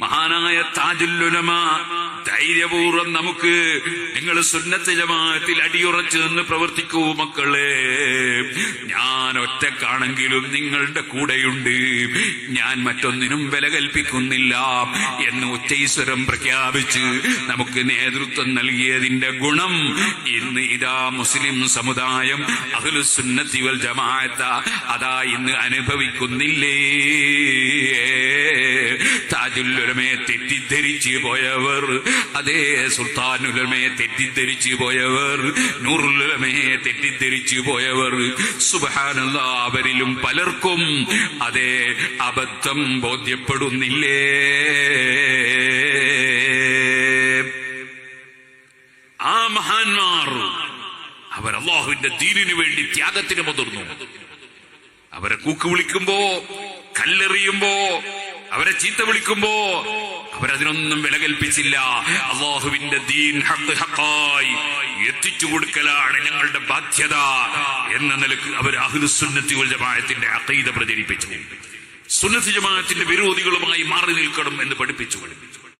മഹാനായ താജുൽ ഉലമ ധൈര്യപൂർവ്വം നമുക്ക് നിങ്ങൾ സുന്നത്ത് ജമാഅത്തിൽ അടിയുറച്ചു നിന്ന് പ്രവർത്തിക്കൂ മക്കളെ, ഞാൻ ഒറ്റക്കാണെങ്കിലും നിങ്ങളുടെ കൂടെയുണ്ട്, ഞാൻ മറ്റൊന്നിനും വില കൽപ്പിക്കുന്നില്ല എന്ന് ഉച്ചൈസ്വരം പ്രഖ്യാപിച്ച് നമുക്ക് നേതൃത്വം നൽകിയതിന്റെ ഗുണം ഇന്ന് ഇതാ മുസ്ലിം സമുദായം അഹ്ലുസുന്നത്തി വൽ ജമാഅത്ത് അതാ ഇന്ന് അനുഭവിക്കുന്നില്ലേ? താജുൽ ഉലമയെ തെറ്റിദ്ധരിച്ചു പോയവർ, അതേ സുൽത്താനുൽ ഉലമയെ തെറ്റിദ്ധരിച്ചു പോയവർ, നൂറുൽ ഉലമയെ തെറ്റിദ്ധരിച്ചു പോയവർ, സുബ്ഹാനല്ലാഹ്, അവരിലും പലർക്കും അതേ അബദ്ധം ബോധ്യപ്പെടുന്നില്ലേ? ആ മഹാന്മാർ അവർ അല്ലാഹുവിന്റെ ദീനിനു വേണ്ടി ത്യാഗത്തിന് മുതിർന്നു. അവരെ കൂക്ക് വിളിക്കുമ്പോ, കല്ലെറിയുമ്പോ, അവരെ ചീത്ത വിളിക്കുമ്പോ അവരതിനൊന്നും വില കൽപ്പിച്ചില്ല. അല്ലാഹുവിന്റെ ദീൻ ഹഖായി എത്തിച്ചു കൊടുക്കലാണ് ഞങ്ങളുടെ ബാധ്യത എന്ന നിലക്ക് അവർ അഹ്ലുസുന്നത്തി വൽ ജമാഅത്തിന്റെ അഖീദ പ്രചരിപ്പിച്ചു. സുന്നത്ത് ജമാഅത്തിന്റെ വിരോധികളുമായി മാറി നിൽക്കണം എന്ന് പഠിപ്പിച്ചു.